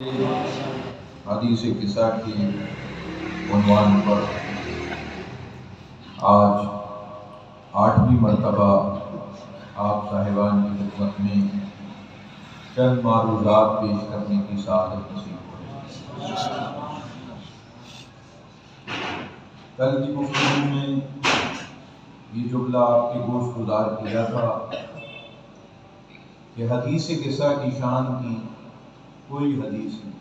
حدیث قصہ کی عنوان پر آج 8ویں مرتبہ آپ صاحبان کی خدمت میں چند معروضات پیش کرنے کی سعادت نصیب ہوئی۔ کل کی گفتگو میں یہ جملہ آپ کے گوش گزار کیا تھا کہ حدیث قصہ کی شان کی کوئی حدیث نہیں،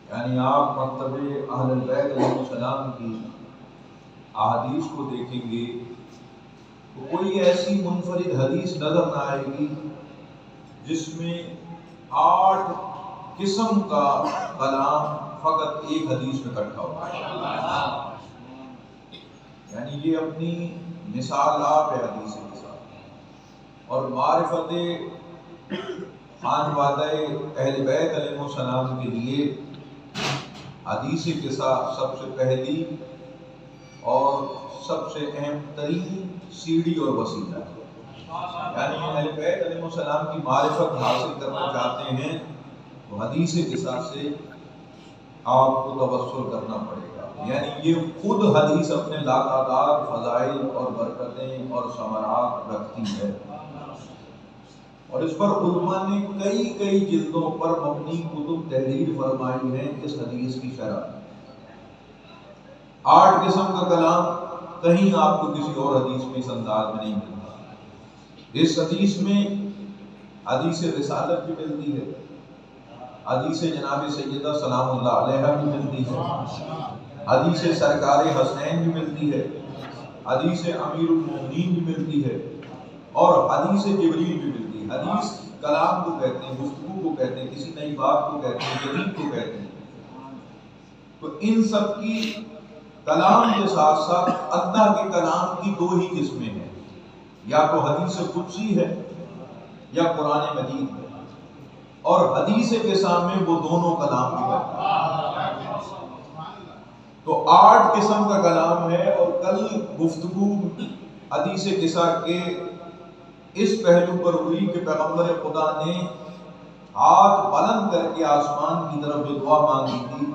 یعنی آپ مکتب اہل البیت علیہ السلام کی احادیث کو دیکھیں گے تو کوئی ایسی منفرد حدیث نظر نہ آئے گی جس میں 8 قسم کا کلام فقط ایک حدیث میں اکٹھا ہو۔ یعنی یہ اپنی مثال آپ ہے حدیث کے ساتھ، اور معرفت خانوادہ اہل بیت علیہ السلام کے لیے حدیث قصہ سب سے پہلی اور سب سے اہم ترین سیڑھی اور وسیلہ ہے۔ یعنی اہل بیت علیہ السلام کی معرفت حاصل کرنا چاہتے ہیں تو حدیث قصہ سے آپ کو توسل کرنا پڑے گا۔ یعنی یہ خود حدیث اپنے لاتعداد فضائل اور برکتیں اور ثمرات رکھتی ہے، اور اس پر علماء نے کئی جلدوں پر مبنی کتب تحریر فرمائی ہیں اس حدیث کی شرح۔ 8 قسم کا کلام کہیں آپ کو کسی اور حدیث میں اس انداز میں نہیں ملتا۔ اس حدیث میں حدیث رسالت بھی ملتی ہے، حدیث جناب سیدہ سلام اللہ علیہ بھی ملتی ہے، حدیث سرکار حسنین بھی ملتی ہے، حدیث امیر المومنین بھی ملتی ہے، اور حدیث جبریل بھی ملتی ہے۔ حدیث کلام کو کہتے ہیں، گفتگو کو کہتے ہیں، کسی نئی بات کو کہتے ہیں، جدید کو کہتے ہیں۔ تو ان سب کی کلام کے ساتھ ساتھ اللہ کے کلام کی 2 ہی قسمیں ہیں، یا تو حدیث قدسی ہے یا قرآن مجید ہے، اور حدیث کے سامنے وہ دونوں کلام بھی بنتے ہیں۔ تو 8 قسم کا کلام ہے، اور کل گفتگو حدیث قصہ کے اس پہلو پر ہوئی کہ پیغمبر خدا نے ہاتھ بلند کر کے آسمان کی طرف جو دعا مانگی تھی،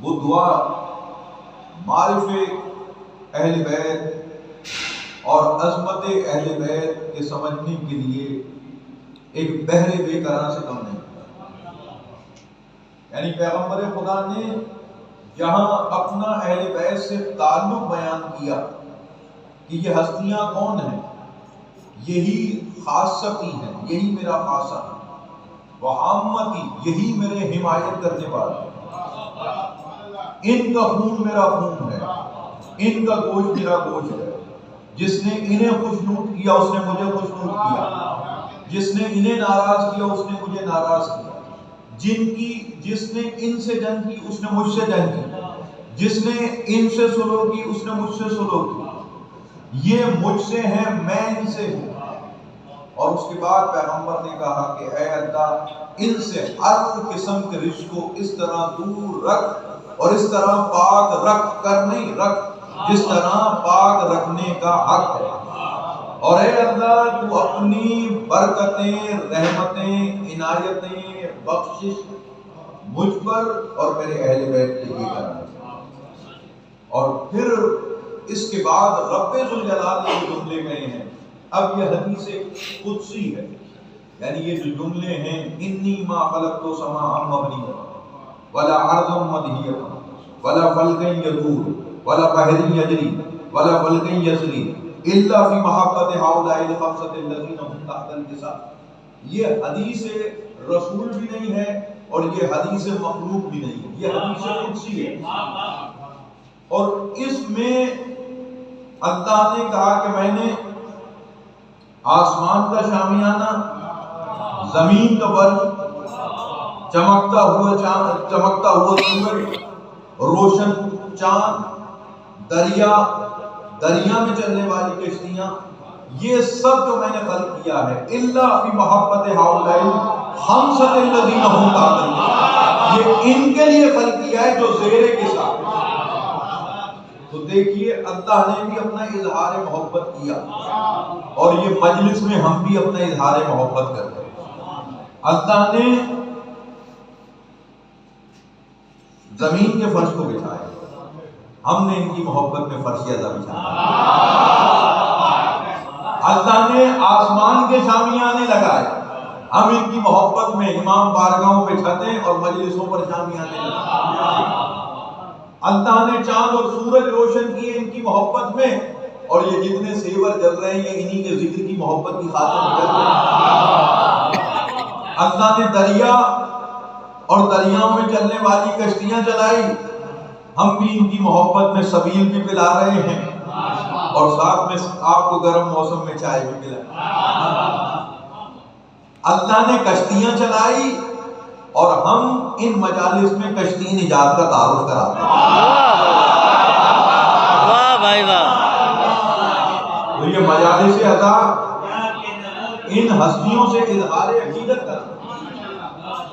وہ دعا معرف اہل بیت اور عظمت اہل بیت کے سمجھنے کے لیے ایک بحر بے کراں سے کم نہیں۔ یعنی پیغمبر خدا نے جہاں اپنا اہل بیت سے تعلق بیان کیا کہ یہ ہستیاں کون ہیں، یہی خاصتی ہے، یہی میرا خاصہ ہے، وعامتی، یہی میرے حمایت کرنے والے ہیں، ان کا خون میرا خون ہے، ان کا گوشت میرا گوشت ہے، جس نے انہیں خوشنود کیا اس نے مجھے خوشنود کیا، جس نے انہیں ناراض کیا اس نے مجھے ناراض کیا، جس نے ان سے جنگ کی اس نے مجھ سے جنگ کی، جس نے ان سے سلو کی اس نے مجھ سے سلو کی، یہ مجھ سے ہیں میں ان سے ہوں۔ اور اس کے بعد پیغمبر نے کہا کہ اے اللہ، ان سے ہر قسم کے رشت کو اس طرح دور رکھ اور اس طرح پاک رکھ کر نہیں رکھ جس طرح پاک رکھنے کا حق ہے، اور اے اللہ تو اپنی برکتیں، رحمتیں، عنایتیں، بخشش مجھ پر اور میرے اہل بیت کے لیے کرنا۔ اور پھر اس کے بعد رب ذوالجلال کے جملے گئے ہیں۔ اب یہ حدیث قدسی ہے، یعنی یہ جو جملے ہیں، انی ما خلقت سماء مبنیہ ولا ارضا مدحیہ ولا فلکا یدور ولا بحر یجری ولا فلک یسری الا فی محبت ہؤلاء الخمسۃ الذین هم تحت النساء۔ یہ حدیث رسول بھی نہیں ہے اور یہ حدیث مخلوق بھی نہیں ہے، یہ حدیث قدسی ہے۔ اور اس میں اللہ نے کہا کہ میں نے آسمان کا شامیانہ، زمین کا برج، چمکتا ہوا سورج، روشن چاند، دریا میں چلنے والی کشتیاں، یہ سب جو میں نے خلق کیا ہے، الا فی محبت ہؤلاء الخمسۃ الذین هم تحت النساء، یہ ان کے لیے خلق کیا ہے جو زیر کے ساتھ۔ تو دیکھیے اللہ نے بھی اپنا اظہار محبت کیا، اور یہ مجلس میں ہم بھی اپنا اظہار محبت کرتے ہیں۔ اللہ نے زمین کے فرش کو بچھایا، ہم نے ان کی محبت میں فرش ازا بچھایا۔ اللہ نے آسمان کے شامیانے لگائے، ہم ان کی محبت میں امام بارگاہوں پہ چھتیں اور مجلسوں پر شامیانے لگائے۔ اللہ نے چاند اور سورج روشن کیے ان کی محبت میں، اور یہ جتنے سیور جل رہے ہیں یہ انہی کے ذکر کی محبت کی خاطر جل رہے ہیں۔ اللہ نے دریا اور دریاؤں میں چلنے والی کشتیاں چلائی، ہم بھی ان کی محبت میں سبیل بھی پلا رہے ہیں اور ساتھ میں آپ کو گرم موسم میں چائے بھی پلا۔ اللہ نے کشتیاں چلائی اور ہم ان مجالس میں کشتی نجات کا تعارف کراتے ہیں۔ واہ بھائی واہ۔ تو یہ مجالس عطا ان ہستیوں سے اظہار عقیدت کرنا،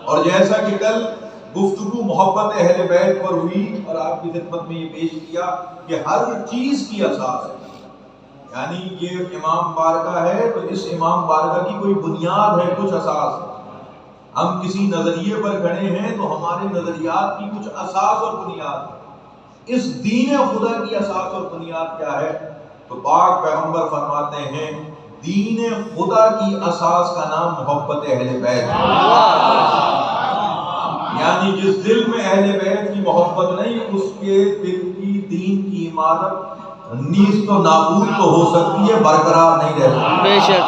اور جیسا کہ کل گفتگو محبت اہل بیت پر ہوئی اور آپ کی خدمت میں یہ پیش کیا کہ ہر چیز کی اساس ہے، یعنی یہ امام بارگاہ ہے تو اس امام بارگاہ کی کوئی بنیاد ہے، کچھ اساس ہے۔ ہم کسی نظریے پر کھڑے ہیں تو ہمارے نظریات کی کچھ اساس اور بنیاد ہے۔ اس دین خدا کی اساس اور بنیاد کیا ہے؟ تو پاک پیغمبر فرماتے ہیں دین خدا کی اساس کا نام محبت اہل بیت ہے۔ یعنی جس دل میں اہل بیت کی محبت نہیں، اس کے دل کی دین کی عمارت نیست و نابود تو ہو سکتی ہے، برقرار نہیں رہ سکتی۔ بے شک۔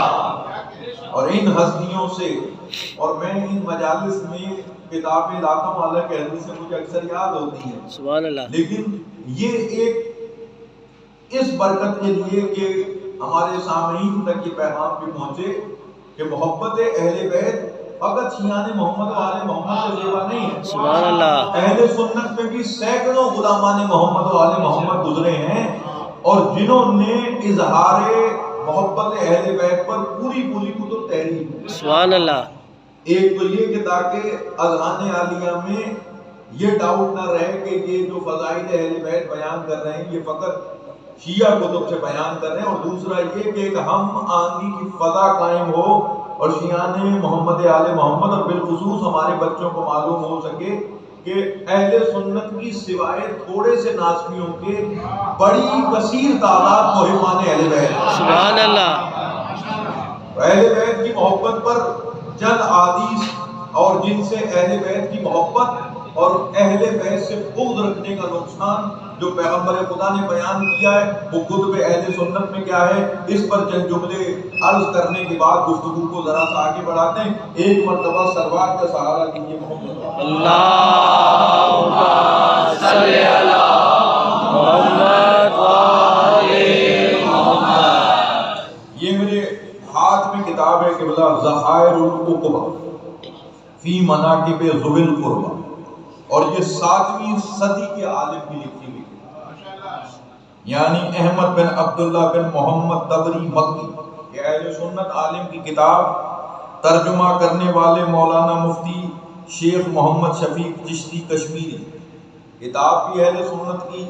اور ان ہستیوں سے، اور میں ان مجالس میں کتابیں لاتا ہوں، اللہ کے حدیث سے مجھے اکثر یاد ہوتی ہیں، سبحان اللہ، لیکن یہ ایک اس برکت کے لیے کہ ہمارے سامعین تک یہ پیغام بھی پہنچے کہ محبت اہل بیت فقط شیعان محمد و آل محمد کا زیبا نہیں ہے۔ سبحان اللہ۔ اہل سنت میں بھی سینکڑوں غلامان محمد و آل محمد گزرے ہیں، اور جنہوں نے اظہار محبت اہل بیت پر پوری کتب تحریر کی۔ سبحان اللہ۔ ایک تو یہ کہ تاکہ اذہان عالیہ میں یہ ڈاؤٹ نہ رہے کہ یہ جو فضائل اہل بیت بیان کر رہے ہیں یہ فقط شیعہ کتب سے بیان کر رہے ہیں، اور دوسرا یہ کہ ایک ہم آہنگی کی فضا قائم ہو اور شیعان محمد آل محمد اور بالخصوص ہمارے بچوں کو معلوم ہو سکے کہ اہل سنت کی سوائے تھوڑے سے ناسخیوں کے بڑی کثیر تعداد محبان اہل بیت۔ سبحان اللہ۔ اہل بیت کی محبت پر چند احادیث اور جن سے اہل بیت کی محبت اور اہل بیت سے بغض رکھنے کا نقصان جو پیغمبر خدا نے بیان کیا ہے وہ کتب اہل سنت میں کیا ہے، اس پر چند جملے عرض کرنے کے بعد گفتگو کو ذرا سا آگے بڑھاتے ہیں۔ ایک مرتبہ سروات کا سہارا دیجیے محمد اللہم صلی علی محمد و آل محمد۔ یہ میرے ہاتھ میں کتاب ہے قبلہ ذخائر العقبہ فی مناقب ذوی القربہ، اور یہ 7ویں صدی کے عالم کی لکھی ہوئی، یعنی احمد بن عبداللہ بن محمد تبری مکی، یہ اہل سنت عالم کی کتاب، ترجمہ کرنے والے مولانا مفتی شیخ محمد شفیق چشتی کشمیری، کتاب بھی اہل سنت کی،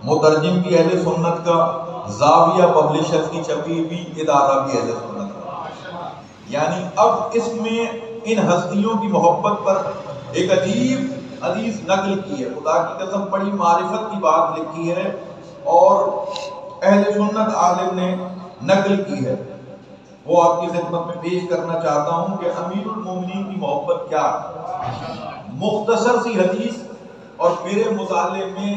مترجم بھی اہل سنت کا، زاویہ پبلشر کی چھپی بھی ادارہ بھی اہل سنت کا۔ یعنی اب اس میں ان ہستیوں کی محبت پر ایک عجیب حدیث نقل کی ہے، خدا کی قسم بڑی معرفت کی بات لکھی ہے اور اہل سنت عالم نے نقل کی ہے، وہ آپ کی خدمت میں پیش کرنا چاہتا ہوں کہ امیر المومنین کی محبت کیا ہے۔ مختصر سی حدیث، اور میرے مطالعے میں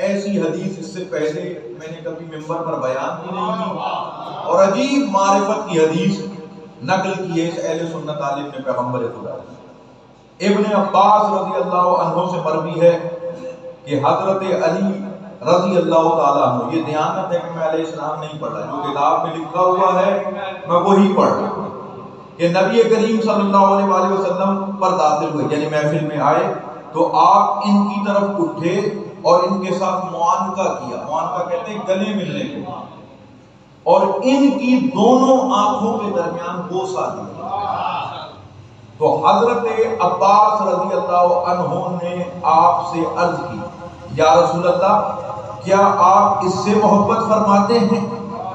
ایسی حدیث اس سے پہلے میں نے کبھی ممبر پر بیان بھی نہیں کی، اور عجیب معرفت کی حدیث نقل کی ہے اس اہل سنت عالم نے پیغمبر خدا۔ ابن عباس رضی اللہ عنہ سے مروی ہے کہ حضرت علی رضی اللہ تعالیٰ عنہ، یہ دیانت ہے کہ میں علیہ السلام نہیں پڑھ رہا، جو کتاب میں لکھا ہوا ہے میں وہی پڑھ رہا ہوں، کہ نبی کریم صلی اللہ علیہ وآلہ وسلم پر داخل ہوئے، یعنی محفل میں آئے تو آپ ان کی طرف اٹھے اور ان کے ساتھ معانقہ کیا، معانقہ کہتے ہیں گلے ملنے کو، اور ان کی دونوں آنکھوں کے درمیان بوسہ دیا۔ تو حضرت عباس رضی اللہ عنہ نے آپ سے عرض کی، یا رسول اللہ کیا آپ اس سے محبت فرماتے ہیں؟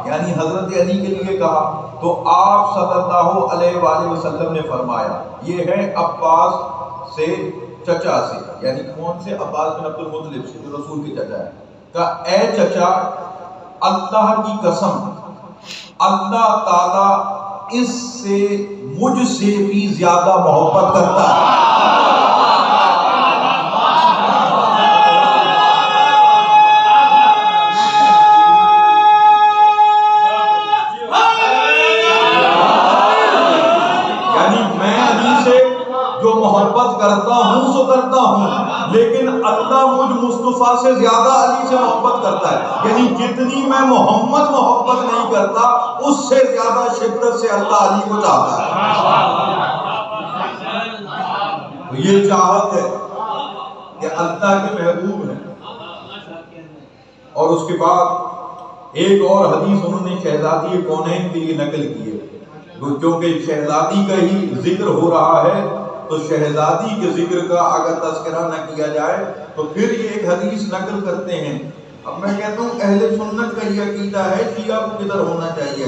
یعنی حضرت علی کے لیے کہا، تو آپ صلی اللہ علیہ وآلہ وسلم نے فرمایا یہ ہے عباس سے چچا سے، یعنی کون سے؟ عباس بن عبد المطلب سے جو رسول کے چچا ہے، کہا اے چچا اللہ کی قسم اللہ تعالی اس سے مجھ سے بھی زیادہ محبت کرتا ہے۔ کرتا ہوں سو کرتا ہوں، لیکن اللہ مجھ مصطفیٰ سے زیادہ علی سے محبت کرتا ہے، یعنی جتنی میں محبت نہیں کرتا اس سے زیادہ شدت سے اللہ علی کو چاہتا ہے۔ یہ چاہت ہے کہ اللہ کے محبوب ہیں۔ اور اس کے بعد ایک اور حدیث انہوں نے شہزادی کونین کے لیے نقل کی ہے، کیونکہ شہزادی کا ہی ذکر ہو رہا ہے تو شہزادی کے ذکر کا اگر تذکرہ نہ کیا جائے تو پھر یہ ایک حدیث نقل کرتے ہیں۔ اب میں کہتا ہوں اہل سنت کا یہ عقیدہ ہے، شیعہ کو کدھر ہونا چاہیے؟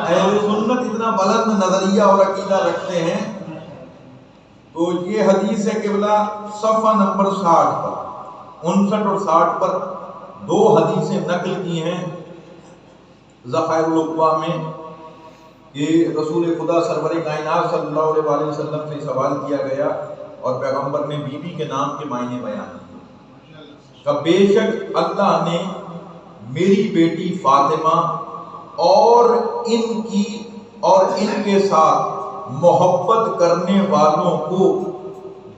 اہل سنت اتنا بلند نظریہ اور عقیدہ رکھتے ہیں۔ تو یہ حدیث ہے قبلہ صفحہ نمبر 60 پر 59 اور 60 پر دو حدیثیں نقل کی ہیں ذخائر العقبہ میں کہ رسول خدا سرور کائنات صلی اللہ علیہ وسلم سے سوال کیا گیا اور پیغمبر نے بی بی کے نام کے معنی بیان کیے کہ بے شک اللہ نے میری بیٹی فاطمہ اور ان کے ساتھ محبت کرنے والوں کو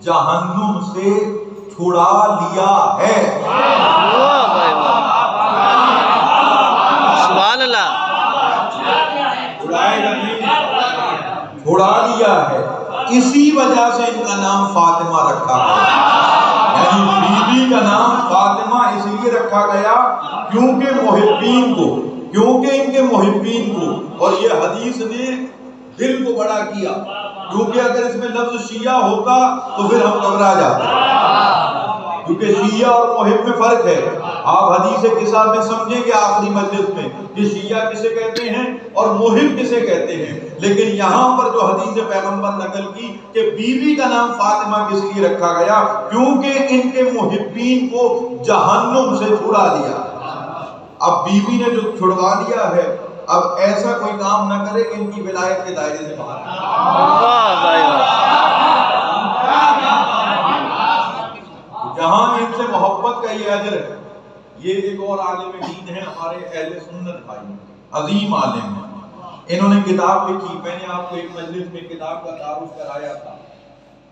جہنم سے چھڑا لیا ہے۔ سبحان اللہ، چھڑا لیا ہے، اسی وجہ سے ان کا نام فاطمہ رکھا گیا، یعنی بی بی کا نام فاطمہ اس لیے رکھا گیا کیونکہ ان کے محبین کو، اور یہ حدیث نے دل کو بڑا کیا، کیونکہ اگر اس میں لفظ شیعہ ہوتا تو پھر ہم گھبرا جاتے، کیونکہ شیعہ اور محب میں فرق ہے۔ آپ حدیث قصہ میں سمجھیں گے آخری مجلس میں کہ شیعہ کسے کہتے ہیں اور محب کسے کہتے ہیں، لیکن یہاں پر جو حدیث پیغمبر نقل کی کہ بی بی کا نام فاطمہ کس لیے رکھا گیا کیونکہ ان کے محبین کو جہنم سے چھڑا لیا۔ اب بی بی نے جو چھڑوا لیا ہے اب ایسا کوئی کام نہ کرے کہ ان کی ولایت کے دائرے سے باہر جہاں ان سے محبت کا یہ اجر ہے۔ یہ ایک اور عالم دین ہے ہمارے اہل سنت بھائی، عظیم عالم ہیں، انہوں نے کتاب لکھی، میں نے آپ کو ایک مجلس میں کتاب کا تعارف کرایا تھا،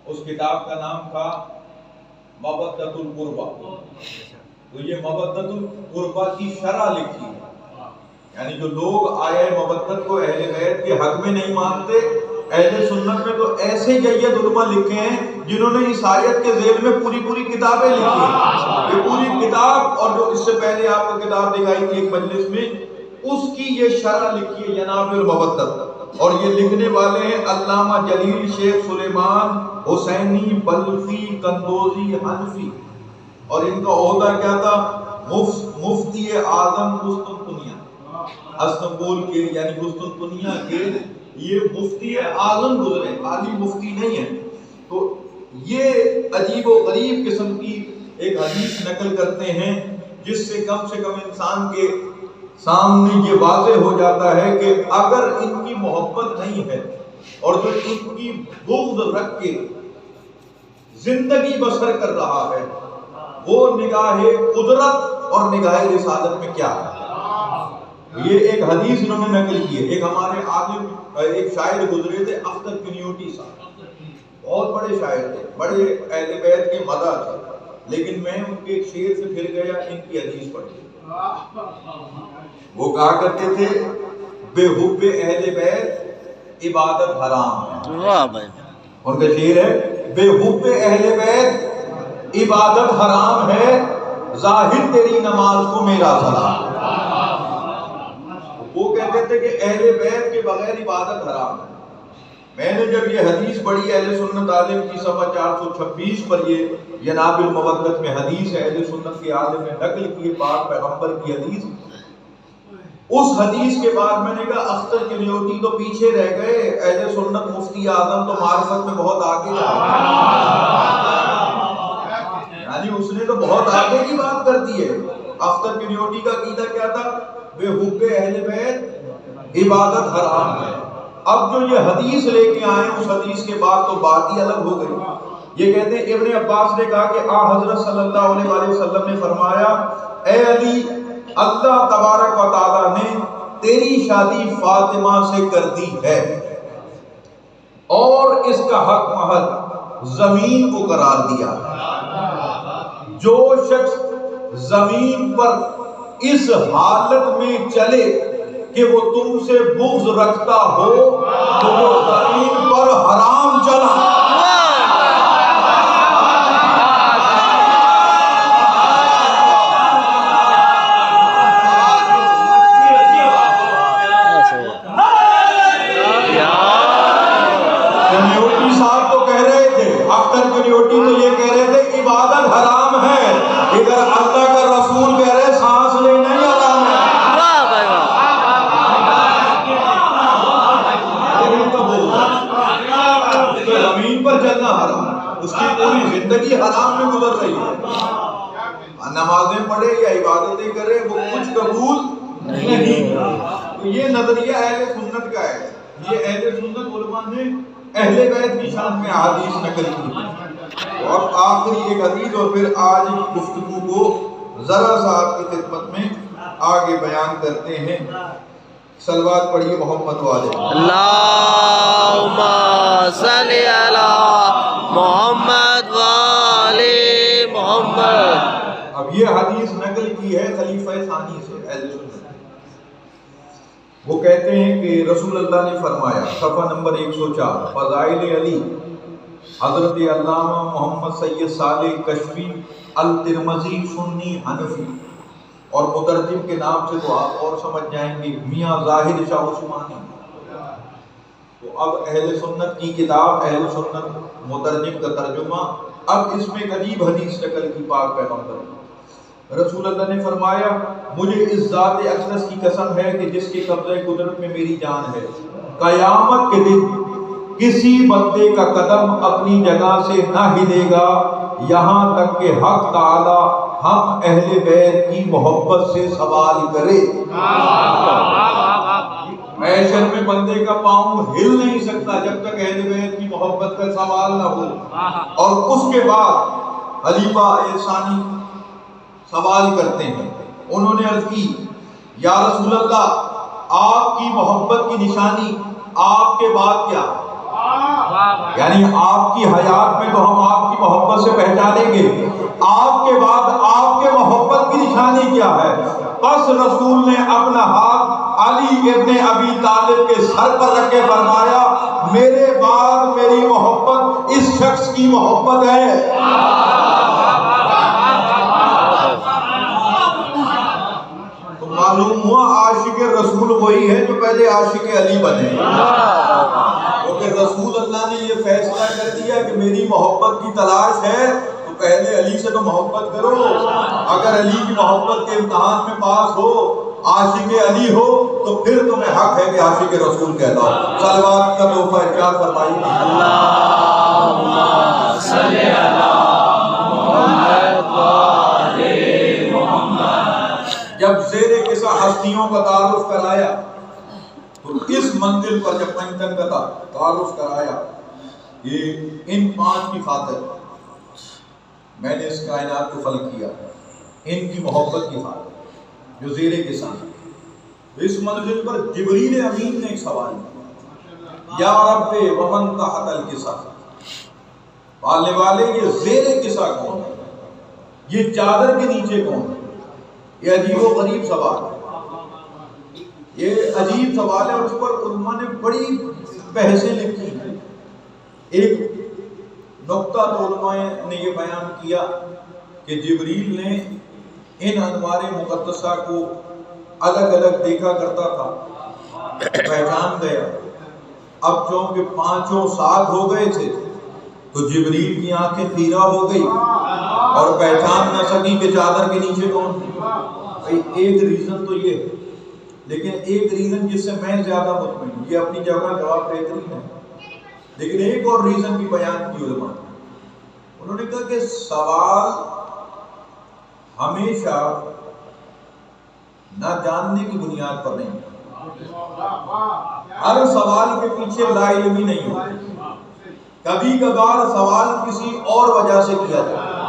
اس کتاب کا نام تھا مودۃ القربہ۔ تو یہ مودۃ القربہ کی شرح لکھی ہے، یعنی جو لوگ آیہ مودت کو اہل بیت کے حق میں نہیں مانتے، اہل سنت میں تو ایسے جید علماء لکھے ہیں جنہوں نے اس آیت کے ذیل میں پوری کتابیں لکھی ہیں۔ یہ پوری کتاب، اور جو اس سے پہلے آپ کو کتاب دکھائی تھی ایک مجلس میں، اس کی یہ شرح لکھی ہے جناب المودت، اور یہ لکھنے والے ہیں علامہ جلیل شیخ سلیمان حسینی بلخی قندوزی حنفی، اور ان کا عہدہ کیا تھا؟ مفتی اعظم قسطنطنیہ، استنبول کے یعنی قسطنطنیہ کے یہ مفتی اعظم گزرے، عالی مفتی نہیں ہے۔ تو یہ عجیب و غریب قسم کی ایک حدیث نقل کرتے ہیں جس سے کم انسان کے سامنے یہ واضح ہو جاتا ہے کہ اگر ان کی محبت نہیں ہے اور جو ان کی بغض رکھ کے زندگی بسر کر رہا ہے وہ نگاہ قدرت اور نگاہ رسالت میں کیا ہے۔ یہ ایک حدیث انہوں نے نقل کی ہے۔ ایک ہمارے عالم ایک شاعر گزرے تھے اختر کنیوٹی صاحب، بہت بڑے شاعر تھے، بڑے اہل بیت کے مداح تھے، لیکن میں ان کے ایک شعر سے پھر گیا، ان کی حدیث پڑھی۔ وہ کہا کرتے تھے بے حب اہل بیت عبادت حرام ہے۔ ان کا شعر ہے بے حب اہل بیت عبادت حرام ہے، ظاہر تیری نماز کو میرا سلام۔ وہ کہتے تھے کہ اہل بیت کے بغیر عبادت حرام ہے۔ میں نے جب یہ حدیث پڑھی اہل سنت عالم کی صفحہ 426 پر، یہ جناب المودت میں حدیث ہے، اہل سنت کے عالم میں نقل کی پاک پیغمبر کی حدیث، اس حدیث کے بعد میں نے کہا اختر کنیوٹی تو پیچھے رہ گئے، اہل سنت مفتی اعظم تو معرفت میں بہت آگے جا گئے۔ کنٹینیوٹی کا عقیدہ کیا تھا؟ بے حب اہل بیت عبادت حرام ہے۔ اب جو یہ حدیث لے کے آئے اس حدیث کے بعد تو بات ہی الگ ہو گئی۔ یہ کہتے ہیں ابن عباس نے کہا کہ حضرت صلی اللہ علیہ وآلہ وسلم نے فرمایا اے علی اللہ تبارک و تعالیٰ نے تیری شادی فاطمہ سے کر دی ہے اور اس کا حق مہر زمین کو قرار دیا۔ جو شخص زمین پر اس حالت میں چلے کہ وہ تم سے بغض رکھتا ہو تو وہ زمین پر حرام چلا۔ کنیوٹی صاحب تو کہہ رہے تھے، اختر کنیوٹی تو یہ کہہ رہے تھے عبادت حرام ہے، ادھر اللہ کا رسول کہہ رہے سانس لینا ہی حرام ہے۔ تو زمین پر چلنا حرام، اس کی پوری زندگی حرام میں گزر رہی ہے، نمازیں پڑھے یا عبادتیں کرے وہ کچھ قبول نہیں۔ تو یہ نظریہ اہل سنت کا ہے، یہ اہل سنت علماء نے اہل بیت کی شان میں حدیث نقل کی۔ اور آخری ایک حدیث اور پھر آج گفتگو کو ذرا سا آپ کی خدمت میں آگے بیان کرتے ہیں۔ صلوات پڑھیے محمد والے اللہم صلی علی محمد وآلِ محمد۔ اب یہ حدیث نقل کی ہے خلیفہ ثانی سے اہل سنت۔ وہ کہتے ہیں کہ رسول اللہ نے فرمایا، صفحہ نمبر 104، فضائل علی، حضرت علامہ محمد سید صالح کشفی الترمذی سنی حنفی، اور مترجم کے نام سے تو آپ اور سمجھ جائیں گے میاں ظاہر شاہ عثمانی۔ تو اب اہل سنت کی کتاب، اہل سنت مترجم کا ترجمہ، اب اس میں ایک عجیب حدیث نقل کی پاک پیغمبر۔ رسول اللہ نے فرمایا مجھے اس ذات اقدس کی قسم ہے کہ جس کے قبضہ قدرت میں میری جان ہے، قیامت کے دن کسی بندے کا قدم اپنی جگہ سے نہ ہلے گا یہاں تک کہ حق تعالی ہم اہل بیت کی محبت سے سوال کرے۔ محشر میں بندے کا پاؤں ہل نہیں سکتا جب تک اہل بیت کی محبت کا سوال نہ ہو۔ اور اس کے بعد خلیفہ ثانی سوال کرتے ہیں، انہوں نے عرض کی یا رسول اللہ آپ کی محبت کی نشانی آپ کے بعد کیا؟ یعنی آپ کی حیات میں تو ہم آپ کی محبت سے پہچانیں گے، آپ کے بعد آپ کے محبت کی نشانی کیا ہے؟ بس رسول نے اپنا ہاتھ علی ابن ابی طالب کے سر پر رکھ کے فرمایا میرے بعد میری محبت اس شخص کی محبت ہے۔ تو معلوم ہوا عاشق رسول وہی ہے جو پہلے عاشق علی بنے، کیونکہ رسول اللہ نے یہ فیصلہ کر دیا کہ میری محبت کی تلاش ہے تو پہلے علی سے تو محبت کرو۔ اگر علی کی محبت کے امتحان میں پاس ہو، عاشق علی ہو، تو پھر تمہیں حق ہے کہ عاشق رسول کہلاؤ۔ صلوات کا تحفہ ارشاد فرمائیے اللہم صلی علی محمد وآلِ محمد۔ جب زیر قصہ ہستیوں کا تعارف کرایا تو اس منزل پر جب پنجتن کا تعارف کرایا، یہ ان 5 کی خاطر میں نے اس کائنات کو خلق کیا، ان کی محبت کی خاطر جو زیر قصہ ہے۔ اس منزل پر جبریل امین نے ایک سوال کیا، یا رب ومن تحت القصہ، پالنے والے یہ زیر قصہ کون ہے؟ یہ چادر کے نیچے کون ہے؟ یہ عجیب و غریب سوال ہے، یہ عجیب سوال ہے اور اس پر علماء نے بڑی بحثیں لکھی ہیں۔ ایک نقطہ تو علماء نے یہ بیان کیا کہ جبریل نے ان انوار مقدسہ کو الگ الگ دیکھا کرتا تھا، پہچان گیا۔ اب چونکہ 5 ساتھ ہو گئے تھے تو جبریل کی آنکھیں خیرہ ہو گئی اور پہچان نہ سکی کہ چادر کے نیچے کون تھی۔ ایک ریزن تو یہ ہے، لیکن ایک ریزن جس سے میں زیادہ مطمئن ہوں، یہ اپنی جگہ جواب بہترین ہے، لیکن ایک اور ریزن بھی بیان کی علماء نے۔ انہوں نے کہا کہ سوال ہمیشہ نہ جاننے کی بنیاد پر نہیں. ہر سوال کے پیچھے لا علمی نہیں ہوتی. کبھی کبھار سوال کسی اور وجہ سے کیا جاتا ہے.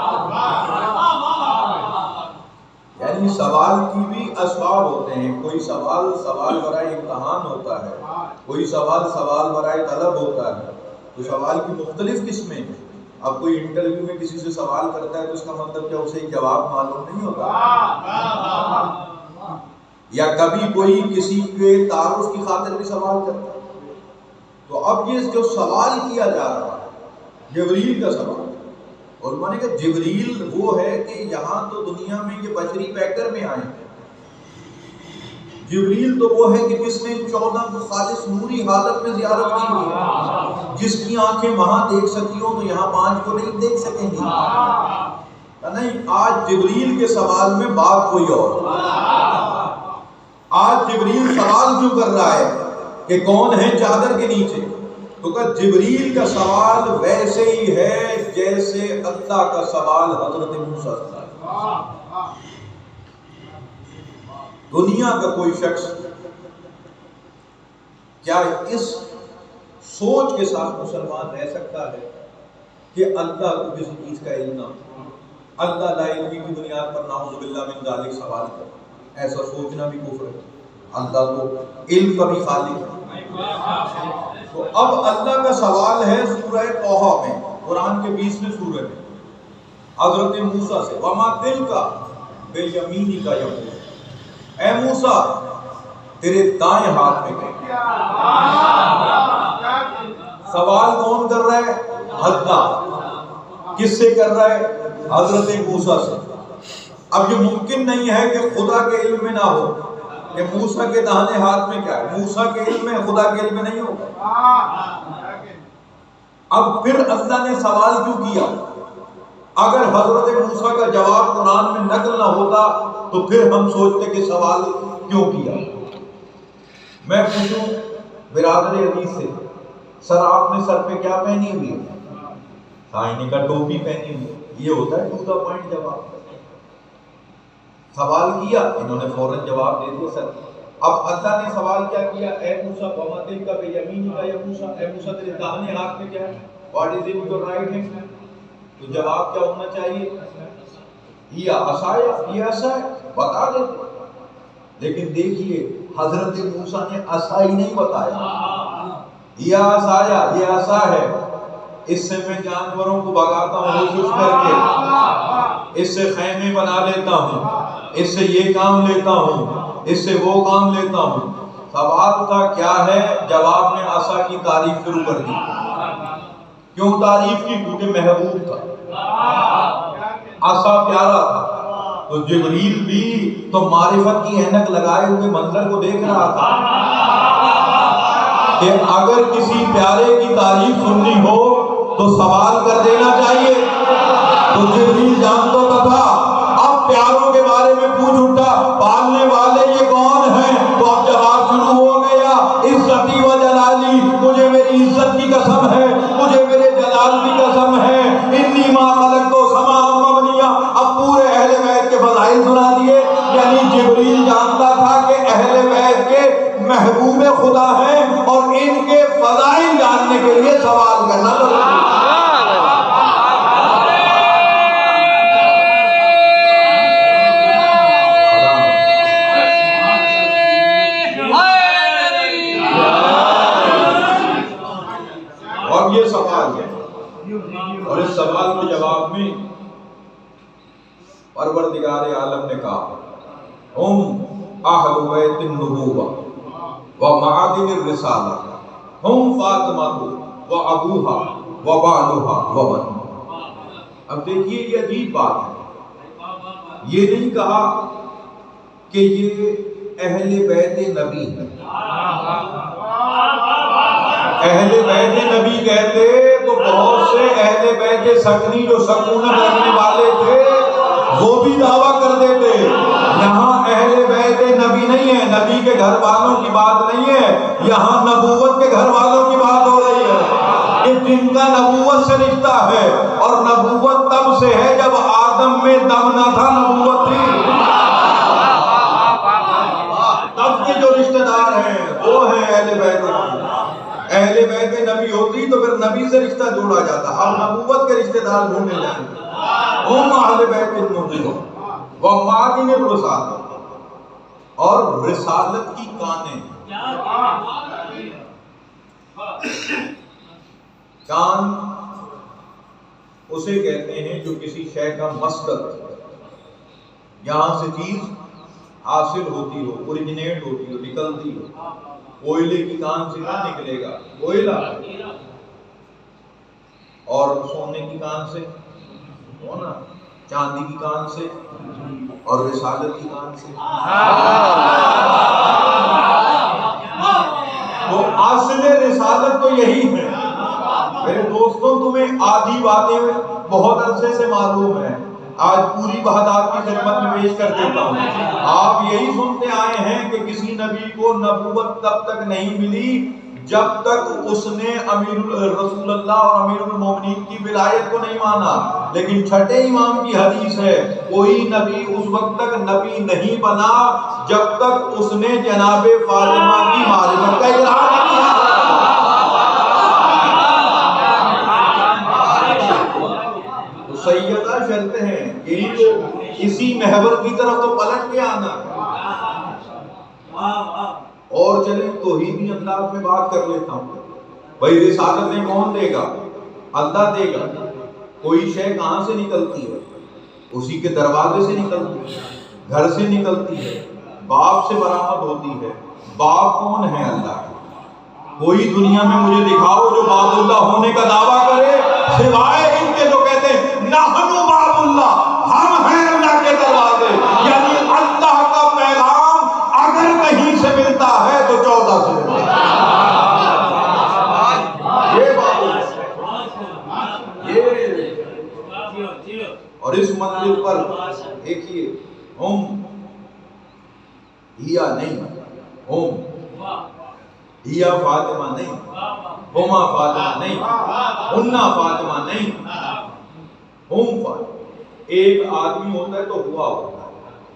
یعنی سوال کی بھی اسباب ہوتے ہیں. کوئی سوال برائے امتحان ہوتا ہے, کوئی سوال برائے طلب ہوتا ہے. تو سوال کی مختلف قسمیں ہیں. اب کوئی انٹرویو میں کسی سے سوال کرتا ہے تو اس کا مطلب کیا اسے جواب معلوم نہیں ہوتا, یا کبھی کوئی کسی کے تعارف کی خاطر بھی سوال کرتا ہے. تو اب یہ جو سوال کیا جا رہا ہے جبریل کا سوال, اور مانے کہ جبریل وہ ہے کہ یہاں تو دنیا میں یہ بشری پیکر میں آئے ہیں. جبریل تو وہ ہے کہ جس نے 14 کو خالص نوری حالت میں زیارت کی ہے. جس کی آنکھیں وہاں دیکھ سکی ہوں تو یہاں 5 کو نہیں دیکھ سکیں گی. نہیں, آج جبریل کے سوال میں بات کوئی اور. آج جبریل سوال کیوں کر رہا ہے کہ کون ہے چادر کے نیچے؟ تو کہ جبریل کا سوال ویسے ہی ہے جیسے اللہ کا سوال حضرت موسیٰ سے. دنیا کا کوئی شخص کیا اس سوچ کے ساتھ مسلمان رہ سکتا ہے کہ اللہ کو کسی چیز کا علم نہ ہو, اللہ لا علمی کی بنیاد پر نعوذ باللہ من ذالک سوال کرے؟ ایسا سوچنا بھی کفر ہے. اللہ تو علم کا بھی خالق ہے. تو اب اللہ کا سوال ہے سورہ طٰہٰ میں, قرآن کے 20ویں سورہ میں, حضرت موسیٰ سے, وما تلک بیمینک یا موسیٰ, اے موسیٰ تیرے دائیں ہاتھ میں کیا. سوال کون کر رہا ہے؟ اللہ. کس سے کر رہا ہے؟ حضرت موسیٰ سے. اب یہ ممکن نہیں ہے کہ خدا کے علم میں نہ ہو کہ موسیٰ کے داہنے ہاتھ میں کیا ہے. موسیٰ کے علم میں, خدا کے علم میں نہیں ہوگا. اب پھر اللہ نے سوال کیوں کیا؟ اگر حضرت موسیٰ کا جواب قرآن میں نقل نہ ہوتا تو پھر ہم سوچتے کہ سوال کیوں کیا. میں پوچھوں برادر حدیث سے, سر آپ نے سر پہ کیا پہنی ہوئی ہے؟ سائنی کا ٹوپی پہنی ہوئی. یہ ہوتا ہے ٹو دا پوائنٹ جواب. سوال کیا, انہوں نے فوراً جواب دے دیا سر. اب اللہ نے سوال کیا کیا؟ اے موسیٰ وما تلک بیمینک یا موسیٰ, اے موسیٰ تیرے داہنے ہاتھ میں کیا ہے؟ What is in your right hand? تو جواب کیا ہونا چاہیے؟ یہ عصایا, یہ عصا ہے, بتا دیتے. لیکن دیکھیے حضرت موسیٰ نے عصا ہی نہیں بتایا. یہ عصایا, یہ عصا ہے, اس سے میں جانوروں کو بھگاتا ہوں کوشش کر کے, اس سے خیمے بنا لیتا ہوں, اس سے یہ کام لیتا ہوں, اس سے وہ کام لیتا ہوں. سوال تھا کیا ہے؟ جواب میں عصا کی تعریف شروع کر دی. کیوں تعریف کی؟ کیونکہ محبوب تھا, عصا پیارا تھا. تو جبریل بھی تو معرفت کی اینک لگائے ہوئے منظر کو دیکھ رہا تھا کہ اگر کسی پیارے کی تعریف سننی ہو تو سوال کر دینا چاہیے. تو جبریل جانتا تھا. اب پیاروں کے بارے میں پوچھ اٹھا, پالنے والے یہ کون ہیں؟ تو اب جواب شروع ہو گیا, عزتی و جلالی, مجھے میری عزت کی قسم ہے, مجھے میرے جلال کی قسم ہے, انی ما خلقت سماء مبنیہ. اب پورے اہل بیت کے فضائل سنا دیے. یعنی جبریل جانتا تھا کہ اہل بیت کے محبوب خدا ہیں اور ان کے فضائل جاننے کے لیے سوال کرنا ضروری ہے. یہ سوال ہے, اور اس سوال کے جواب میں پروردگار عالم نے کہا ہم اہل بیت النبوہ و معادن الرسالہ, ہم فاطمہ و ابوہا و بالہا و بنوہا. اب دیکھیے یہ عجیب بات ہے. یہ نہیں کہا کہ یہ اہل بیت نبی ہے. اہل بیت نبی کہتے تو بہت سے اہل بیت سکنی جو سکونت رکھنے والے تھے وہ بھی دعویٰ کر دیتے. یہاں اہل بیت نبی نہیں ہے, نبی کے گھر والوں کی بات نہیں ہے, یہاں نبوت کے گھر والوں کی بات ہو رہی ہے کہ جن کا نبوت سے رشتہ ہے, اور نبوت تب سے ہے جب آدم میں دم نہ تھا, نبوت تھی. رشتہ دار ہیں وہ ہیں اہل بیت نبی۔ اہل بیت نبی ہوتی تو پھر نبی سے رشتہ جوڑا جاتا، اب نبوت کے رشتہ دار ڈھونڈے جائیں گے۔ ہم اہل بیت النبی ومعادن الرسالت، اور رسالت کی کانیں۔ کان اسے کہتے ہیں جو کسی شے کا مصدر، یہاں سے چیز حاصل ہوتی ہو، اوریجنیٹ ہوتی ہو، نکلتی ہو۔ کوئلے کی کان سے کیا نکلے گا؟ کوئلہ۔ اور سونے کی کان سے سونا، چاندی کی کان سے، اور رسالت کی کان سے۔ تو اصل رسالت تو یہی ہے۔ میرے دوستوں تمہیں آدھی باتیں بہت عرصے سے معلوم ہیں، آج پوری بات آپ کی خدمت میں پیش کر دیتا ہوں۔ آپ یہی سنتے آئے ہیں کہ کسی نبی کو نبوت تب تک نہیں ملی جب تک اس نے رسول اللہ اور امیر المومنین کی ولایت کو نہیں مانا۔ لیکن چھٹے امام کی حدیث ہے، کوئی نبی اس وقت تک نبی نہیں بنا جب تک اس نے جناب فاطمہ کی معرفت کا اظہار نہیں کیا۔ تو سیدہ شرط ہیں، یہی تو اسی محور کی طرف تو پلٹ کے آنا۔ اور چلیں توحیدی انداز میں بات کر لیتا ہوں۔ بھائی رسالتیں کون دے گا؟ اللہ دے گا۔ کوئی شے کہاں سے نکلتی ہے؟ اسی کے دروازے سے نکلتی ہے، گھر سے نکلتی ہے، باپ سے برآمد ہوتی ہے۔ باپ کون ہے؟ اللہ ہے۔ کوئی دنیا میں مجھے دکھاؤ جو باب اللہ ہونے کا دعویٰ کرے سوائے ان کے جو کہتے ہیں نحنو باب اللہ، ہم ہیں اللہ کے دروازے۔ یعنی اللہ کا پیغام اگر کہیں سے ملتا ہے تو 14 سے ملتا ہے۔ یہ بات یہ، اور اس منزل پر دیکھیے ہم ہیا نہیں، ہم ہیا فاطمہ نہیں، ہما فاطمہ نہیں، ہنہ فاطمہ نہیں، ہم فاطمہ۔ ایک آدمی ہوتا ہے تو ہوا ہوتا ہے،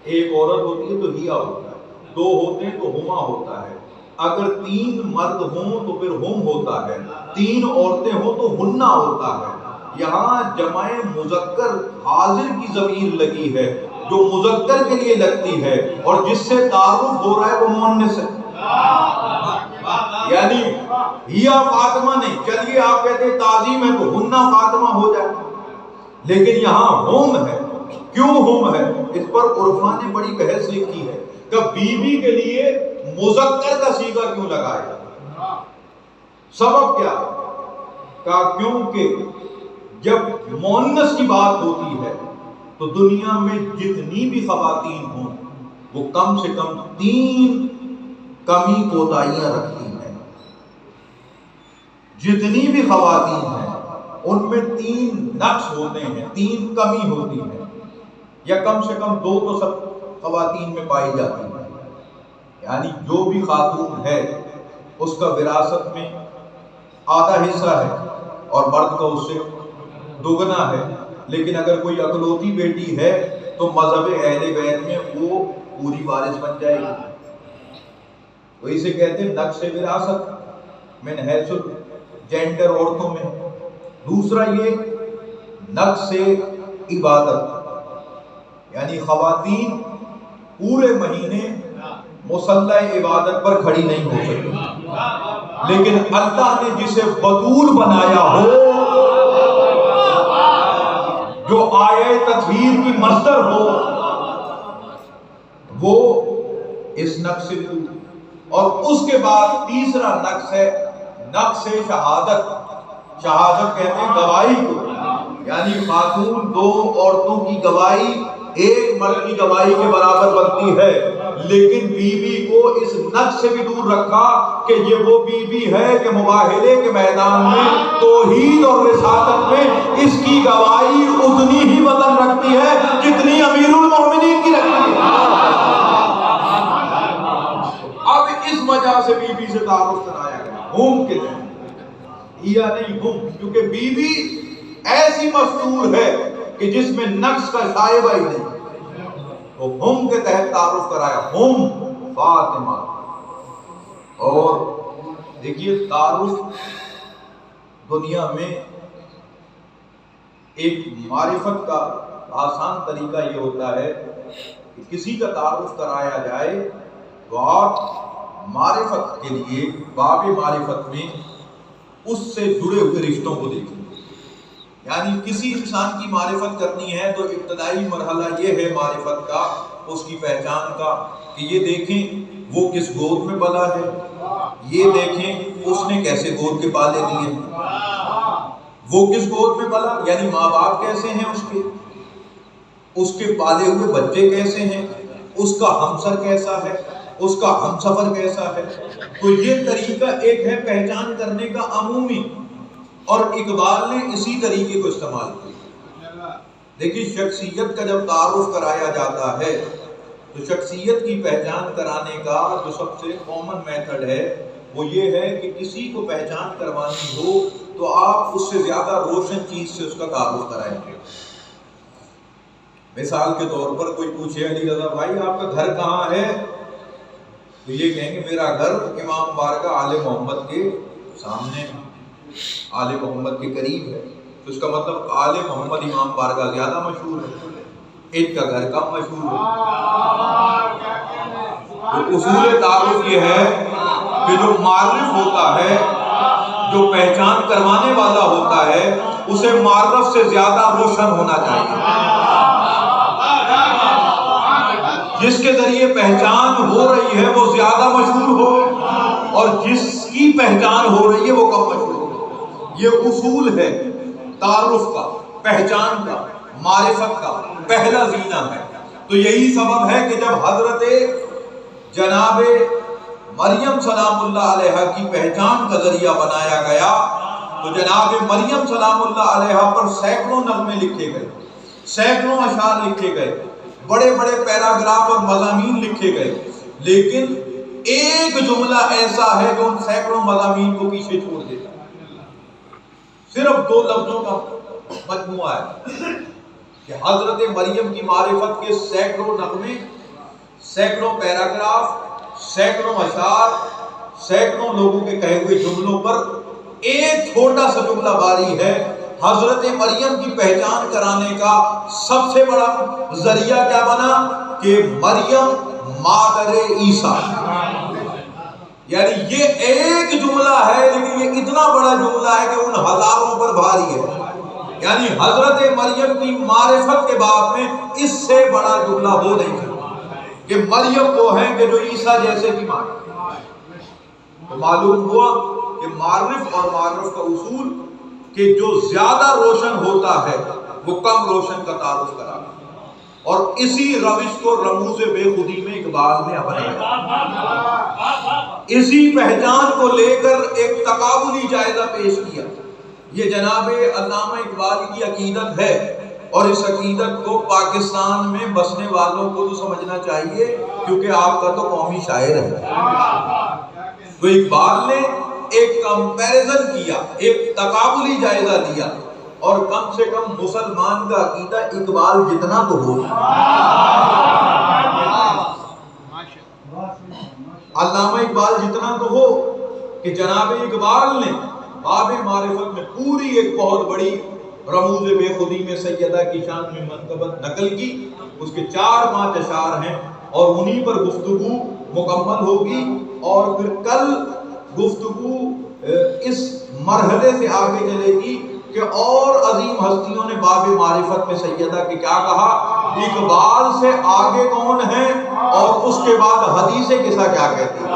ایک عورت ہوتی ہے تو ہیا ہوتا ہے، دو ہوتے ہیں تو ہما ہوتا ہے۔ اگر 3 مرد ہوں تو پھر ہم ہوتا ہے، 3 عورتیں ہوں تو ہنہ ہوتا ہے۔ یہاں جمع مذکر حاضر کی ضمیر لگی ہے جو مذکر کے لیے لگتی ہے، اور جس سے تعارف ہو رہا ہے وہ مؤنث ہے۔ یعنی ہیا فاطمہ نہیں، چلیے آپ کہتے ہیں تعظیم ہے تو ہنہ فاطمہ ہو جائے، لیکن یہاں ہم ہے۔ کیوں ہم ہے؟ اس پر عرفا نے بڑی بحث لکھی ہے کہ بیوی کے لیے مذکر کا صیغہ کیوں لگایا؟ سبب کیا؟ کہ کیونکہ جب مؤنث کی بات ہوتی ہے تو دنیا میں جتنی بھی خواتین ہوں وہ کم سے کم 3 کمی کوتاہیاں رکھتی ہیں۔ جتنی بھی خواتین ہیں ان میں 3 نقص ہوتے ہیں، 3 کمی ہوتی ہے، یا کم سے کم 2 تو سب خواتین میں پائی جاتی ہیں۔ یعنی جو بھی خاتون ہے اس کا وراثت میں آدھا حصہ ہے اور مرد کا اس سے دوگنا ہے، لیکن اگر کوئی اکلوتی بیٹی ہے تو مذہب اہل بیت میں وہ پوری وارث بن جائے گی۔ تو اسے کہتے ہیں نقص وراثت من حیث جینڈر عورتوں میں۔ دوسرا یہ نقص عبادت، یعنی خواتین پورے مہینے مصلی عبادت پر کھڑی نہیں ہو سکتی، لیکن اللہ نے جسے بطول بنایا ہو، جو آیہ تطہیر کی مصدر ہو، وہ اس نقص سے۔ اور اس کے بعد تیسرا نقص ہے نقص شہادت۔ شہادت کہتے ہیں گواہی کو، یعنی خاتون 2 عورتوں کی گواہی 1 مرد کی گواہی کے برابر بنتی ہے، لیکن بیوی کو اس نقص سے بھی دور رکھا کہ یہ وہ بیوی ہے کہ مباہلے کے میدان میں توحید اور رسالت میں اس کی گواہی اتنی ہی وزن رکھتی ہے جتنی امیر المومنین کی رکھتی ہے۔ اب اس وجہ سے بیوی سے تعارف کرایا گیا ہم کے تحت، یا نہیں ہم، کیونکہ بیوی ایسی مستور ہے کہ جس میں نقص کا شائبہ ہی نہیں، تو ہم کے تحت تعارف کرایا، ہم فاطمہ اور دیکھیے تعارف دنیا میں ایک معرفت کا آسان طریقہ یہ ہوتا ہے کہ کسی کا تعارف کرایا جائے تو آپ معرفت کے لیے باب معرفت میں اس سے جڑے ہوئے رشتوں کو دیکھیں. یعنی کسی انسان کی معرفت کرنی ہے تو ابتدائی مرحلہ یہ ہے معرفت کا، اس کی پہچان کا، کہ یہ دیکھیں وہ کس گود میں پلا ہے، یہ دیکھیں اس نے کیسے گود کے پالے دیے ہیں. وہ کس گود میں پلا یعنی ماں باپ کیسے ہیں اس کے پالے ہوئے بچے کیسے ہیں، اس کا ہمسر کیسا ہے، اس کا ہمسفر کیسا ہے. تو یہ طریقہ ایک ہے پہچان کرنے کا عمومی، اور اقبال نے اسی طریقے کو استعمال کیا. دیکھیے شخصیت کا جب تعارف کرایا جاتا ہے تو شخصیت کی پہچان کرانے کا جو سب سے کامن میتھڈ ہے وہ یہ ہے کہ کسی کو پہچان کروانی ہو تو آپ اس سے زیادہ روشن چیز سے اس کا تعارف کرائیں گے. مثال کے طور پر کوئی پوچھے علی رضا بھائی آپ کا گھر کہاں ہے، تو یہ کہیں گے میرا گھر امام بارگاہ آل محمد کے سامنے، آل محمد کے قریب ہے. تو اس کا مطلب آل محمد امام بارگاہ زیادہ مشہور ہے، ان کا گھر کم مشہور ہے. تو اصول تعارف یہ ہے کہ جو معرف ہوتا ہے، جو پہچان کروانے والا ہوتا ہے، اسے معرف سے زیادہ روشن ہونا چاہیے. جس کے ذریعے پہچان ہو رہی ہے وہ زیادہ مشہور ہو، اور جس کی پہچان ہو رہی ہے وہ کم مشہور ہو. یہ اصول ہے تعارف کا، پہچان کا، معرفت کا پہلا زینہ ہے. تو یہی سبب ہے کہ جب حضرت جناب مریم سلام اللہ علیہ کی پہچان کا ذریعہ بنایا گیا تو جناب مریم سلام اللہ علیہ پر سینکڑوں نغمے لکھے گئے، سینکڑوں اشعار لکھے گئے، بڑے بڑے پیراگراف اور مضامین لکھے گئے، لیکن ایک جملہ ایسا ہے جو ان سینکڑوں مضامین کو پیچھے چھوڑ دیتا ہے. صرف 2 لفظوں کا مجموعہ ہے کہ حضرت مریم کی معرفت کے سینکڑوں نغمے، سینکڑوں پیراگراف، سینکڑوں اشعار، سینکڑوں لوگوں کے کہے ہوئے جملوں پر ایک چھوٹا سا جملہ باری ہے. حضرت مریم کی پہچان کرانے کا سب سے بڑا ذریعہ کیا بنا کہ مریم مادر عیسیٰ. یعنی یہ ایک جملہ ہے لیکن یہ اتنا بڑا جملہ ہے کہ ان ہزاروں پر بھاری ہے. یعنی حضرت مریم کی معرفت کے باب میں اس سے بڑا جملہ ہو نہیں سکتا کہ مریم وہ ہیں کہ جو عیسیٰ جیسے کی ماں. تو معلوم ہوا کہ معرف اور معرف کا اصول کہ جو زیادہ روشن ہوتا ہے وہ کم روشن کا تعارف کرانا، اور اسی روش کو رموز بے خودی میں اقبال نے اپنایا. اسی پہچان کو لے کر ایک تقابلی جائزہ پیش کیا. یہ جناب علامہ اقبال کی عقیدت ہے، اور اس عقیدت کو پاکستان میں بسنے والوں کو تو سمجھنا چاہیے کیونکہ آپ کا تو قومی شاعر ہے. تو اقبال نے ایک کمپیریزن کیا، ایک تقابلی جائزہ لیا، اور کم سے کم مسلمان کا عقیدہ اقبال جتنا تو ہو، علامہ اقبال جتنا تو ہو کہ جناب اقبال نے باب معرفت میں پوری ایک بہت بڑی رموز بے خودی میں سیدہ کی شان میں منقبت نقل کی. اس کے 4-5 اشعار ہیں اور انہی پر گفتگو مکمل ہوگی، اور پھر کل گفتگو اس مرحلے سے آگے چلے گی کہ اور عظیم ہستیوں نے باب معرفت میں سیدہ کے کیا کہا، اقبال سے آگے کون ہیں، اور اس کے بعد حدیث قصہ کیا کہتی ہے.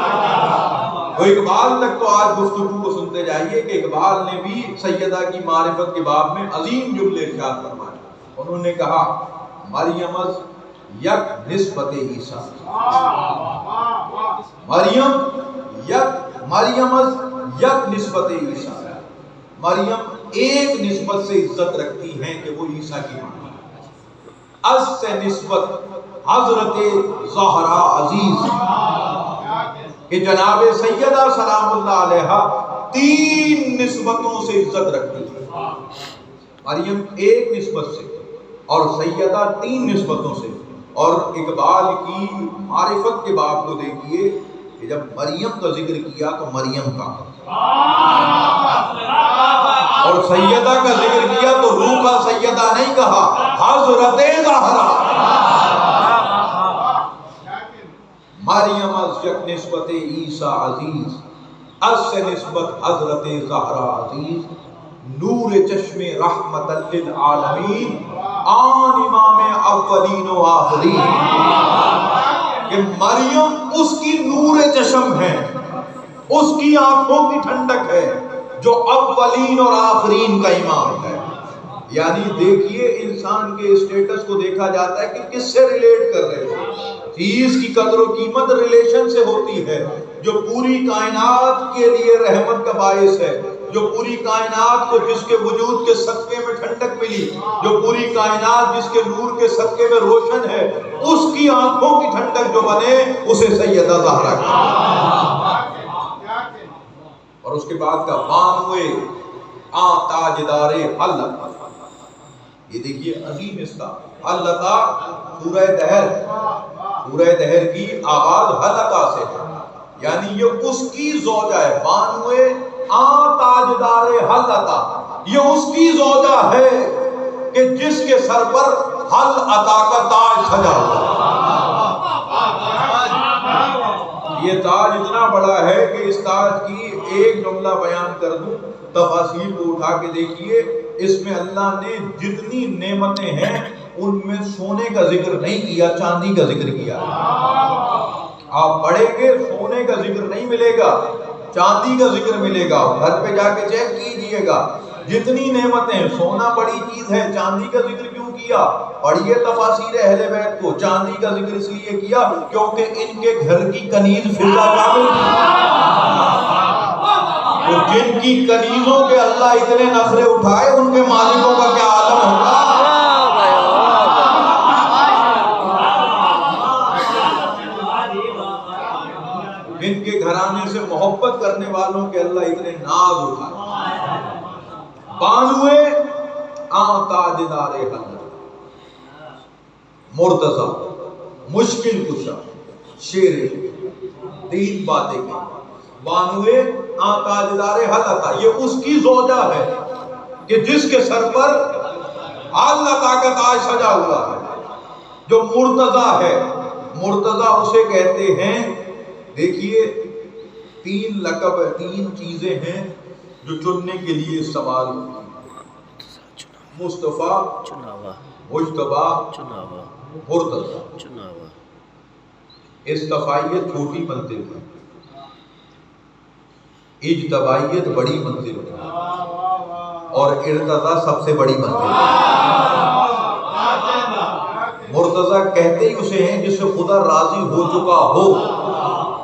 تو اقبال تک تو آج گفتگو کو سنتے جائیے کہ اقبال نے بھی سیدہ کی معرفت کے باب میں عظیم جملے ارشاد فرمائے. انہوں نے کہا مریم از یک نسبت عیسیٰ، مریم از یک نسبت عیسیٰ، مریم ایک نسبت سے عزت رکھتی ہیں کہ وہ عیسیٰ کی ماں. از سے نسبت حضرت زہرا عزیز کہ جناب سیدہ سلام اللہ علیہ 3 نسبتوں سے عزت رکھتی ہے. مریم ایک نسبت سے اور سیدہ 3 نسبتوں سے. اور اقبال کی معرفت کے باب کو دیکھیے کہ جب مریم کا ذکر کیا تو مریم کا، اور سیدہ کا ذکر کیا تو روح کا سیدہ نہیں کہا، حضرت زہرا۔ مریم از یک نسبت عیسیٰ عزیز، از سے نسبت حضرت زہرا عزیز، نور چشم رحمت للعالمین، آن امام اولین و آخرین۔ کہ مریم اس کی نور چشم ہے، اس کی آنکھوں کی ٹھنڈک ہے، جو اولین اور آخرین کا امام ہے۔ یعنی دیکھیے انسان کے اسٹیٹس کو دیکھا جاتا ہے کہ کس سے ریلیٹ کر رہے ہیں۔ چیز کی قدر و قیمت ریلیشن سے ہوتی ہے۔ جو پوری کائنات کے لیے رحمت کا باعث ہے، جو پوری کائنات کو جس کے وجود کے صدقے میں ٹھنڈک ملی، جو پوری کائنات جس کے نور کے صدقے میں روشن ہے، اس کی آنکھوں کی ٹھنڈک جو بنے اسے سیدہ زہرا کہتے ہیں۔ اور اس کے بعد کا بانوے تاجدار حلق، یہ دیکھیے عظیم اس کا حلقہ، سورہ دہر، سورہ دہر کی آغاز حلقہ سے ہے، یعنی یہ اس کی زوجہ ہے۔ بانوے تاجدار حلقہ، یہ اس کی زوجہ ہے کہ جس کے سر پر حل عطا کا تاج سجا ہوا۔ یہ تاج اتنا بڑا ہے کہ اس تاج کی ایک جملہ بیان کر دوں، تفاصیل کو اٹھا کے دیکھیے، اس میں اللہ نے جتنی نعمتیں ہیں ان میں سونے کا ذکر نہیں کیا، چاندی کا ذکر کیا۔ آپ پڑھیں گے سونے کا ذکر نہیں ملے گا، چاندی کا ذکر ملے گا۔ گھر پہ جا کے چیک کیجئے گا، جتنی نعمتیں، سونا بڑی چیز ہے، چاندی کا ذکر کیوں کیا؟ پڑھیے تفاسیر اہل بیت کو، چاندی کا ذکر اس لیے کیا کیونکہ ان کے گھر کی کنیز فضہ کامل تھی۔ تو جن کی کنیزوں کے اللہ اتنے نخرے اٹھائے، ان کے مالکوں کا کیا عالم ہوگا؟ جن کے گھرانے سے محبت کرنے والوں کے اللہ اتنے ناز اٹھائے۔ بانوے تاجدار حلق، مرتضی، مشکل کشا، شیر، تین باتیں کی۔ بانوے تاجدار حلق، یہ اس کی زوجہ ہے کہ جس کے سر پر اللہ کا تاج سجا ہوا ہے، جو مرتضی ہے۔ مرتضی اسے کہتے ہیں، دیکھیے تین لقب، تین چیزیں ہیں جو چننے کے لیے استعمال ہوتی ہیں: مصطفیٰ، مجتبیٰ، مرتضی۔ اصطفائیت چھوٹی منزل ہے، اجتبائیت بڑی منزل ہے، اور ارتضیٰ سب سے بڑی منزل ہے۔ مرتضی کہتے ہی اسے ہیں جس سے خدا راضی ہو چکا ہو۔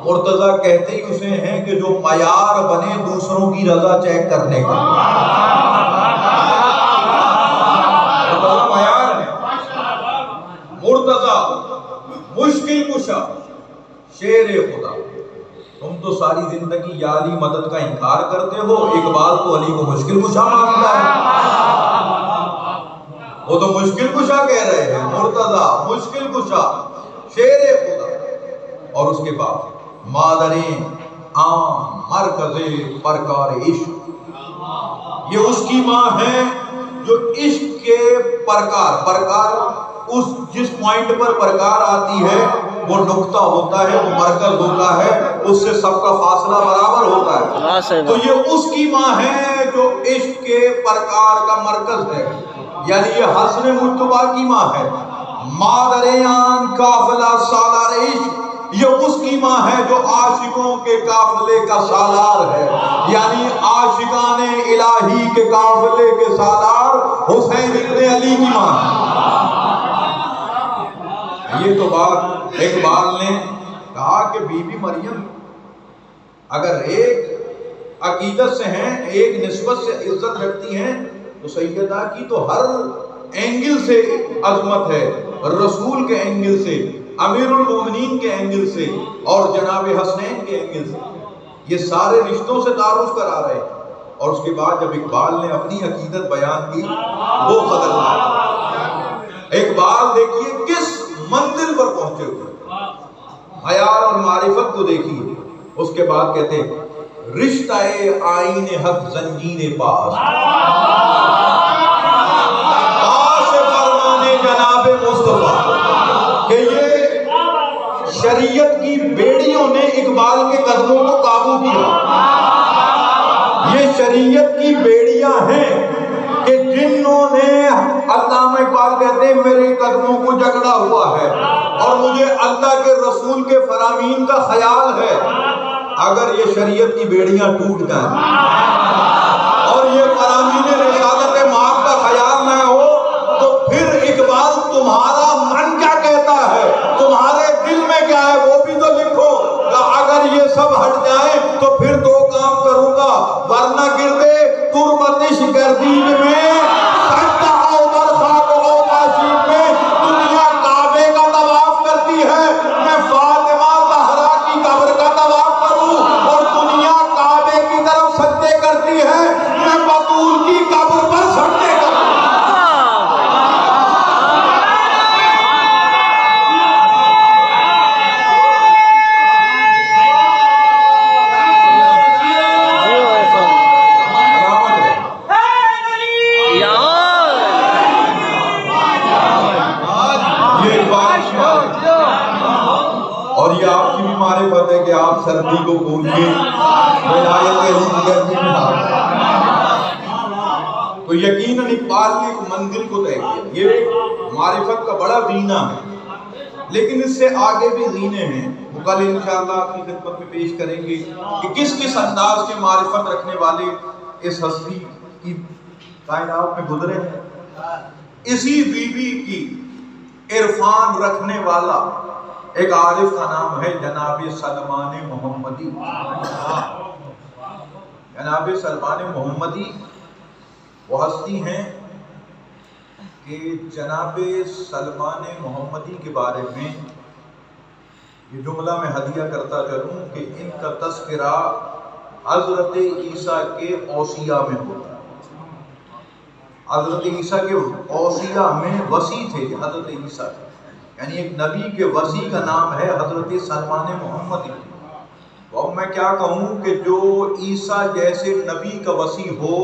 مرتضی کہتے ہی اسے ہیں کہ جو معیار بنے دوسروں کی رضا چیک کرنے کا۔ مرتضی معیار ہے۔ مرتضی مشکل کشا، شیر خدا۔ تم تو ساری زندگی یا علی مدد کا انکار کرتے ہو، اقبال تو علی کو مشکل کشا مانتا ہے۔ وہ تو مشکل کشا کہہ رہے ہیں، مرتضی مشکل کشا، شیر خدا۔ اور اس کے بعد مادریں عام مرکز پرکار عشق، یہ اس کی ماں ہے جو عشق کے پرکار اس جس پوائنٹ پر پرکار آتی ہے وہ نقطہ ہوتا ہے، وہ مرکز ہوتا ہے، اس سے سب کا فاصلہ برابر ہوتا ہے۔ تو یہ اس کی ماں ہے جو عشق کے پرکار کا مرکز ہے، یعنی یہ حسن مجتبیٰ کی ماں ہے۔ مادریان قافلہ سالار عشق، یہ اس کی ماں ہے جو عاشقوں کے قافلے کا سالار ہے، یعنی عاشقان الہی کے قافلے کے سالار حسین ابن علی کی ماں ہے۔ یہ تو بات اقبال نے کہا کہ بی بی مریم اگر ایک عقیدت سے ہیں، ایک نسبت سے عزت رکھتی ہیں، تو سیدہ کی تو ہر اینگل سے عظمت ہے، رسول کے اینگل سے، امیر المومنین کے اینگل سے، اور جناب حسنین کے اینگل سے، یہ سارے رشتوں سے تعارف کرا رہے ہیں۔ اور اس کے بعد جب اقبال نے اپنی عقیدت بیان کی وہ خطرناک۔ اقبال دیکھیے کس منزل پر پہنچے ہوئے، معیار اور معرفت کو دیکھیے۔ اس کے بعد کہتے ہیں رشتہ آئین حق زنجیر پاس فرمانے جناب مصطفیٰ کہ یہ شریعت کی بیڑیوں نے اقبال کے قدموں کو قابو کیا. یہ شریعت کی بیڑیاں ہیں کہ جنہوں نے, علامہ اقبال کہتے ہیں میرے قدموں کو جکڑا ہوا ہے اور مجھے اللہ کے رسول کے فرامین کا خیال ہے. اگر یہ شریعت کی بیڑیاں ٹوٹ جائیں اور یہ فرامین رسالت ماں کا خیال نہ ہو تو پھر اقبال تمہارا من کیا کہتا ہے, تمہارے دل میں کیا ہے وہ بھی تو لکھو. اگر یہ سب ہٹ جائیں تو پھر دو کام کروں گا, ورنہ گردے تربتش گردید میں سجدہ او در خاک او ناشیب میں دنیا کعبے کا طواف کرتی ہے, میں فاطمہ زہرا کی قبر کا طواف کروں اور دنیا کعبے کی طرف سجدے کرتی ہے, میں بطول کی قبر پر سجدے کروں. اور یہ آپ کی بھی معرفت ہے کہ آپ سردی کو بھولیے ولایت علی گرمی میں آ گئے. تو یقیناً اقبال نے ایک منزل کو طے کیا. یہ معرفت کا بڑا غینہ ہے, لیکن اس سے آگے بھی غینے ہیں. وہ کل انشاءاللہ آپ کی خدمت میں پیش کریں گے کہ کس کس انداز کے معرفت رکھنے والے اس ہستی کی کائنات میں گزرے ہیں. اسی بی بی کی عرفان رکھنے والا ایک عارف کا نام ہے جناب سلمان محمدی. جناب سلمان محمدی وہ ہستی ہیں کہ جناب سلمان محمدی کے بارے میں یہ جملہ میں ہدیہ کرتا چلوں کہ ان کا تذکرہ حضرت عیسیٰ کے اوصیہ میں ہوتا ہے. حضرت عیسیٰ کے اوصیہ میں وصی تھے حضرت عیسیٰ, یعنی ایک نبی کے وصی کا نام ہے حضرت سلمان محمدی. تو اب میں کیا کہوں کہ جو عیسیٰ جیسے نبی کا وصی ہو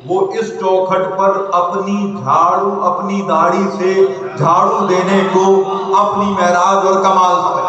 وہ اس چوکھٹ پر اپنی داڑھی سے جھاڑو دینے کو اپنی معراج اور کمال سمجھے.